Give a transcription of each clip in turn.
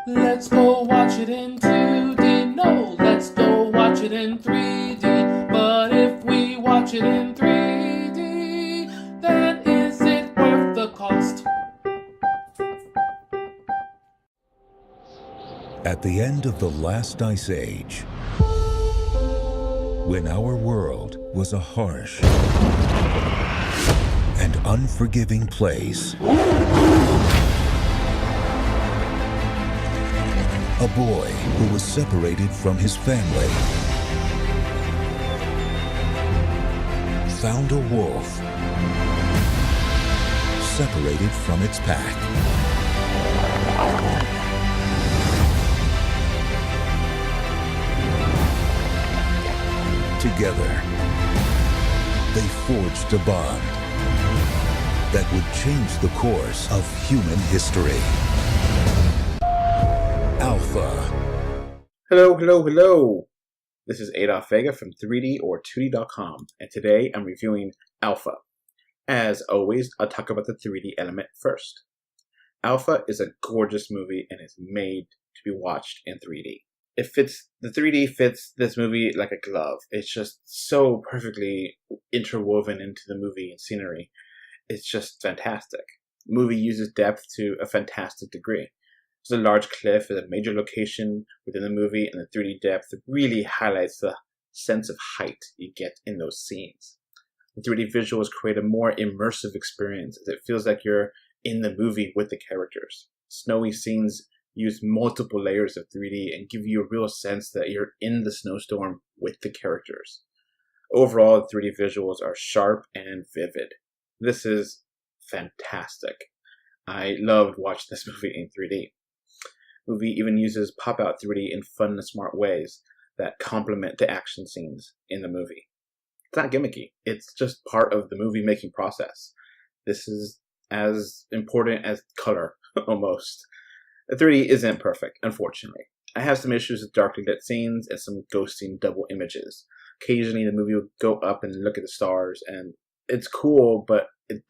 Let's go watch it in 2D. No, let's go watch it in 3D. But if we watch it in 3D, then is it worth the cost? At the end of the last ice age, when our world was a harsh and unforgiving place, a boy who was separated from his family found a wolf separated from its pack. Together, they forged a bond that would change the course of human history. Alpha. Hello. This is Adolf Vega from 3D or 2D.com, and today I'm reviewing Alpha. As always, I'll talk about the 3D element first. Alpha is a gorgeous movie and is made to be watched in 3D. The 3D fits this movie like a glove. It's just so perfectly interwoven into the movie and scenery. It's just fantastic. The movie uses depth to a fantastic degree. There's a large cliff at a major location within the movie, and the 3D depth really highlights the sense of height you get in those scenes. The 3D visuals create a more immersive experience, as it feels like you're in the movie with the characters. Snowy scenes use multiple layers of 3D and give you a real sense that you're in the snowstorm with the characters. Overall, the 3D visuals are sharp and vivid. This is fantastic. I loved watching this movie in 3D. The movie even uses pop-out 3D in fun and smart ways that complement the action scenes in the movie. It's not gimmicky. It's just part of the movie-making process. This is as important as color, almost. The 3D isn't perfect, unfortunately. I have some issues with darkly lit scenes and some ghosting double images. Occasionally, the movie will go up and look at the stars, and it's cool, but it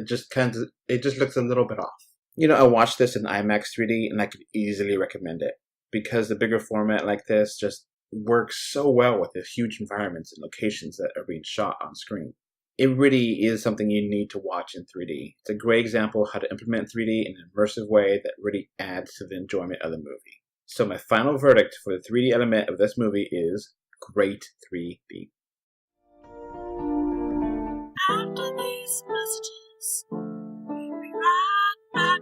just looks a little bit off. I watched this in IMAX 3D, and I could easily recommend it, because the bigger format like this just works so well with the huge environments and locations that are being shot on screen. It really is something you need to watch in 3D. It's a great example of how to implement 3D in an immersive way that really adds to the enjoyment of the movie. So my final verdict for the 3D element of this movie is great 3D. After these messages, we'll be right back.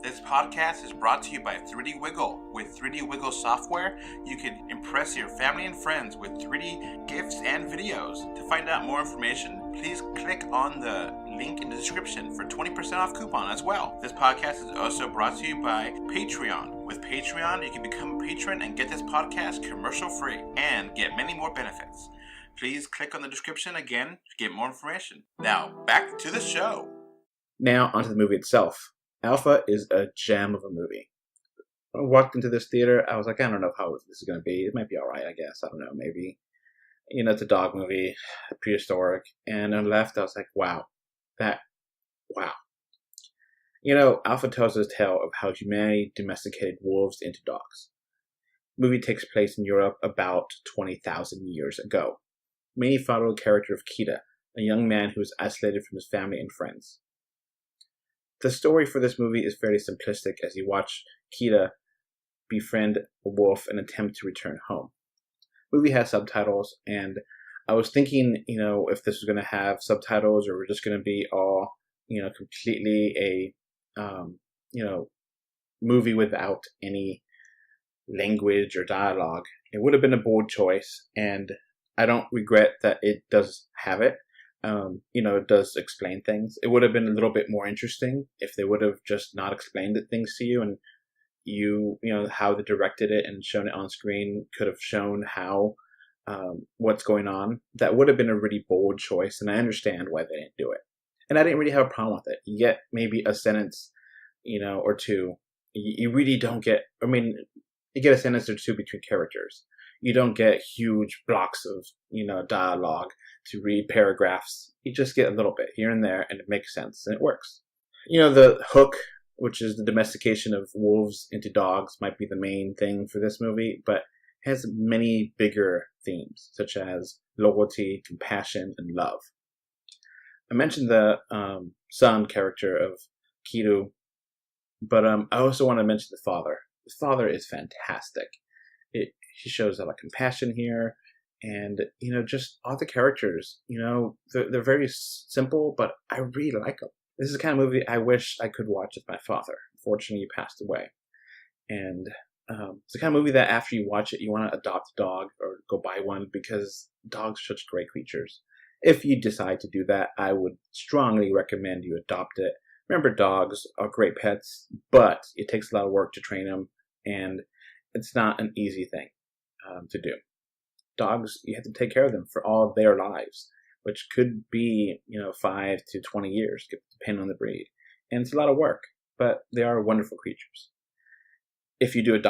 This podcast is brought to you by 3D Wiggle. With 3D Wiggle software, you can impress your family and friends with 3D gifts and videos. To find out more information, please click on the link in the description for 20% off coupon as well. This podcast is also brought to you by Patreon. With Patreon, you can become a patron and get this podcast commercial free and get many more benefits. Please click on the description again to get more information. Now, back to the show. Now, onto the movie itself. Alpha is a gem of a movie. When I walked into this theater, I was like, I don't know how this is going to be. It might be alright, I guess. I don't know, maybe. It's a dog movie, prehistoric. And on the left, I was like, wow. Alpha tells us a tale of how humanity domesticated wolves into dogs. The movie takes place in Europe about 20,000 years ago. We follow the character of Kita, a young man who is isolated from his family and friends. The story for this movie is fairly simplistic as you watch Kita befriend a wolf and attempt to return home. The movie has subtitles, and I was thinking, if this was going to have subtitles or we're just going to be all, completely a, movie without any language or dialogue. It would have been a bold choice, and I don't regret that it does have it. It does explain things. It would have been a little bit more interesting if they would have just not explained things to you, and how they directed it and shown it on screen could have shown how what's going on. That would have been a really bold choice, and I understand why they didn't do it. And I didn't really have a problem with it. You get maybe a sentence, or two. You really don't get. You get a sentence or two between characters. You don't get huge blocks of, dialogue to read paragraphs. You just get a little bit here and there, and it makes sense, and it works. The hook which is the domestication of wolves into dogs, might be the main thing for this movie, but has many bigger themes, such as loyalty, compassion, and love. I mentioned the son character of Kiru, but I also want to mention the father. The father is fantastic. He shows a lot of compassion here, and just all the characters. They're very simple, but I really like them. This is the kind of movie I wish I could watch with my father. Unfortunately, he passed away, and it's the kind of movie that after you watch it, you want to adopt a dog or go buy one, because dogs are such great creatures. If you decide to do that, I would strongly recommend you adopt it. Remember, dogs are great pets, but it takes a lot of work to train them, and it's not an easy thing to do. Dogs, you have to take care of them for all their lives, which could be 5 to 20 years, depending on the breed. And it's a lot of work, but they are wonderful creatures. If you do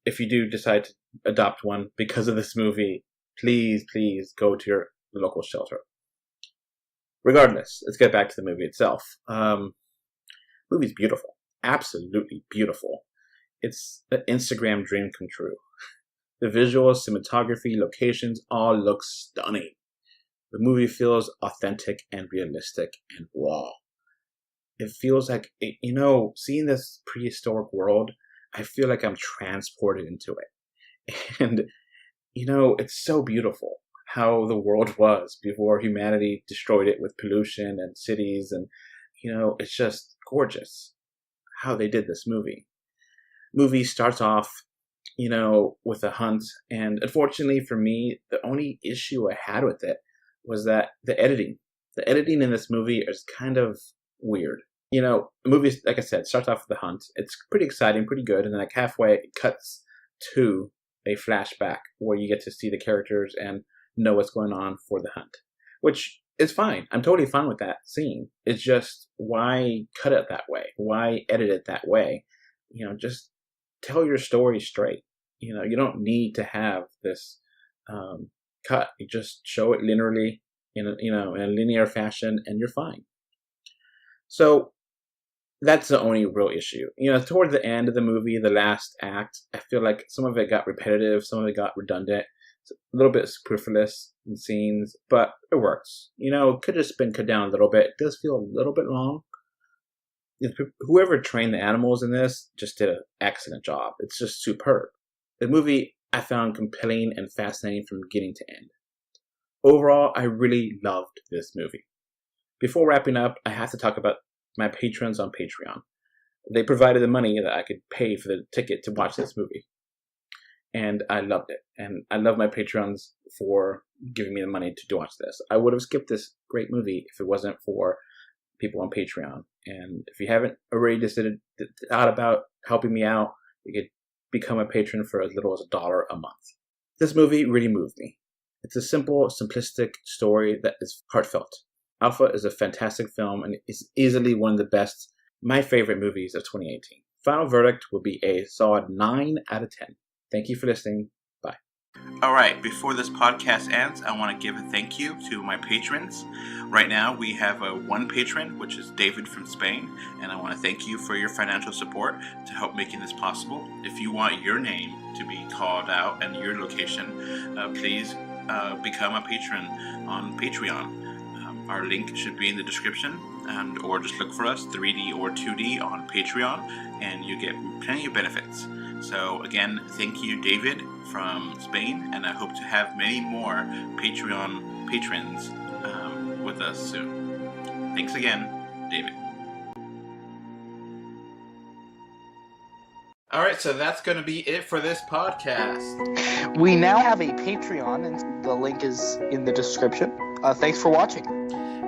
if you do decide to adopt one because of this movie, please go to your local shelter. Regardless, let's get back to the movie itself. Movie's beautiful. Absolutely beautiful. It's an Instagram dream come true. The visuals, cinematography, locations all look stunning. The movie feels authentic and realistic and raw. It feels like, seeing this prehistoric world, I feel like I'm transported into it. And, it's so beautiful how the world was before humanity destroyed it with pollution and cities. And, it's just gorgeous how they did this movie. Movie starts off, with a hunt. And unfortunately for me, the only issue I had with it was that the editing in this movie is kind of weird. The movie, like I said, starts off with the hunt. It's pretty exciting, pretty good. And then like halfway, it cuts to a flashback where you get to see the characters and know what's going on for the hunt, which is fine. I'm totally fine with that scene. It's just, why cut it that way? Why edit it that way? Just tell your story straight. You don't need to have this cut. You just show it linearly in a linear fashion, and you're fine. So that's the only real issue. Toward the end of the movie, the last act, I feel like some of it got repetitive, some of it got redundant, it's a little bit superfluous in scenes, but it works. It could have just been cut down a little bit. It does feel a little bit long. Whoever trained the animals in this just did an excellent job. It's just superb. The movie I found compelling and fascinating from beginning to end. Overall, I really loved this movie. Before wrapping up, I have to talk about my patrons on Patreon. They provided the money that I could pay for the ticket to watch this movie. And I loved it. And I love my patrons for giving me the money to watch this. I would have skipped this great movie if it wasn't for people on Patreon. And if you haven't already decided out about helping me out, you could become a patron for as little as $1 a month. This movie really moved me. It's a simple, simplistic story that is heartfelt. Alpha is a fantastic film and is easily one of the best, my favorite movies of 2018. Final verdict will be a solid 9 out of 10. Thank you for listening. Bye. All right, before this podcast ends, I want to give a thank you to my patrons. Right now, we have one patron, which is David from Spain, and I want to thank you for your financial support to help making this possible. If you want your name to be called out and your location, please become a patron on Patreon. Our link should be in the description, or just look for us, 3D or 2D, on Patreon, and you get plenty of benefits. So again, thank you, David from Spain, and I hope to have many more Patreon patrons with us soon. Thanks again, David. All right, so that's going to be it for this podcast. We now have a Patreon, and the link is in the description. Thanks for watching.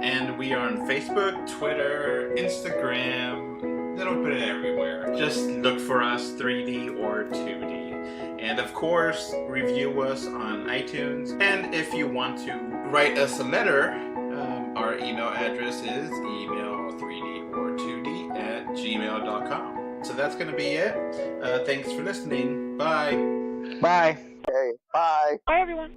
And we are on Facebook, Twitter, Instagram, a little bit everywhere. Just look for us, 3D or 2D. And of course, review us on iTunes. And if you want to write us a letter, our email address is email3dortwo d@gmail.com. So that's going to be it. Thanks for listening. Bye. Bye. Okay, bye. Bye, everyone.